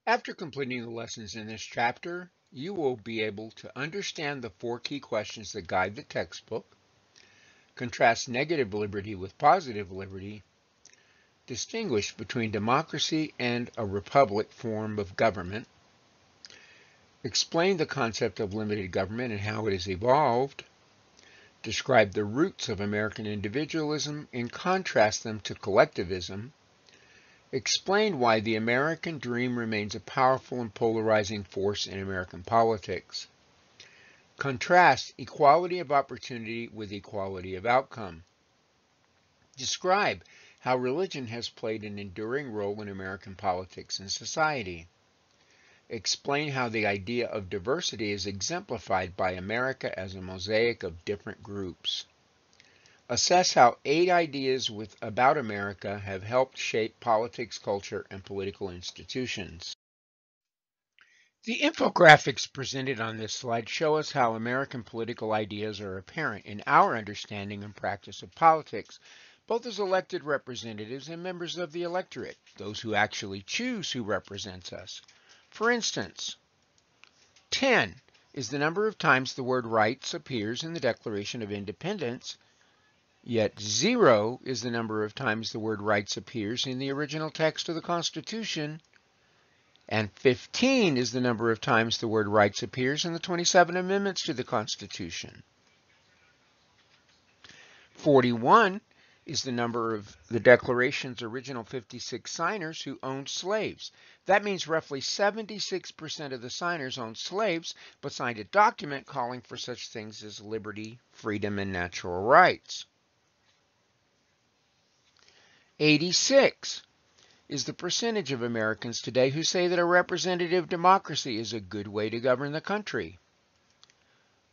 After completing the lessons in this chapter, you will be able to understand the 4 key questions that guide the textbook, contrast negative liberty with positive liberty, distinguish between democracy and a republic form of government, explain the concept of limited government and how it has evolved, describe the roots of American individualism and contrast them to collectivism, explain why the American dream remains a powerful and polarizing force in American politics, contrast equality of opportunity with equality of outcome, describe how religion has played an enduring role in American politics and society, explain how the idea of diversity is exemplified by America as a mosaic of different groups. Assess how 8 ideas about America have helped shape politics, culture, and political institutions. The infographics presented on this slide show us how American political ideas are apparent in our understanding and practice of politics, both as elected representatives and members of the electorate, those who actually choose who represents us. For instance, 10 is the number of times the word rights appears in the Declaration of Independence, yet 0 is the number of times the word rights appears in the original text of the Constitution, and 15 is the number of times the word rights appears in the 27 amendments to the Constitution. 41 is the number of the Declaration's original 56 signers who owned slaves. That means roughly 76% of the signers owned slaves, but signed a document calling for such things as liberty, freedom, and natural rights. 86 is the percentage of Americans today who say that a representative democracy is a good way to govern the country.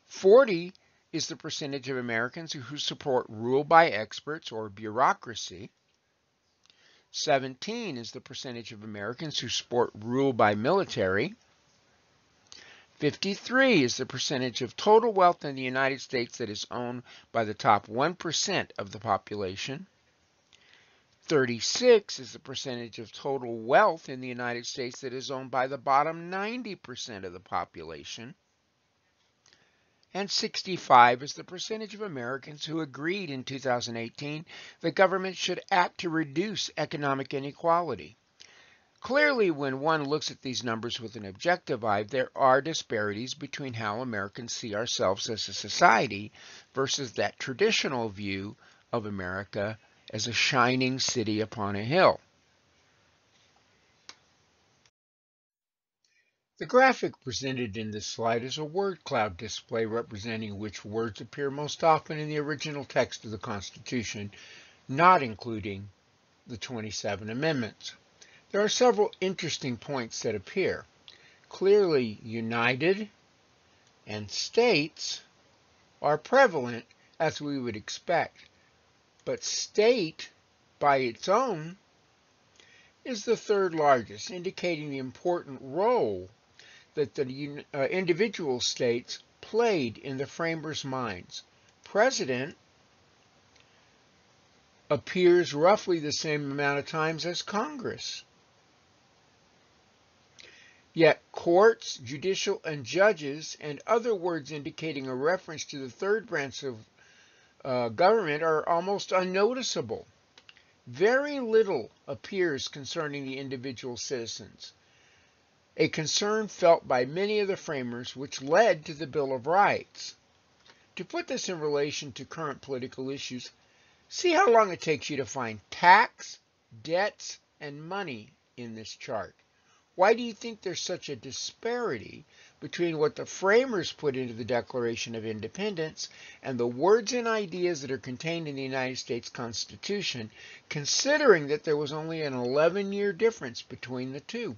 40 is the percentage of Americans who support rule by experts or bureaucracy. 17 is the percentage of Americans who support rule by military. 53 is the percentage of total wealth in the United States that is owned by the top 1% of the population. 36 is the percentage of total wealth in the United States that is owned by the bottom 90% of the population. And 65 is the percentage of Americans who agreed in 2018 that government should act to reduce economic inequality. Clearly, when one looks at these numbers with an objective eye, there are disparities between how Americans see ourselves as a society versus that traditional view of America as a shining city upon a hill. The graphic presented in this slide is a word cloud display representing which words appear most often in the original text of the Constitution, not including the 27 amendments. There are several interesting points that appear. Clearly, united and states are prevalent, as we would expect, but state by its own is the third largest, indicating the important role that the individual states played in the framers' minds. President appears roughly the same amount of times as Congress. Yet courts, judicial, and judges, and other words indicating a reference to the third branch of government are almost unnoticeable. Very little appears concerning the individual citizens, a concern felt by many of the framers which led to the Bill of Rights. To put this in relation to current political issues, see how long it takes you to find tax, debts, and money in this chart. Why do you think there's such a disparity between what the framers put into the Declaration of Independence and the words and ideas that are contained in the United States Constitution, considering that there was only an 11-year difference between the two?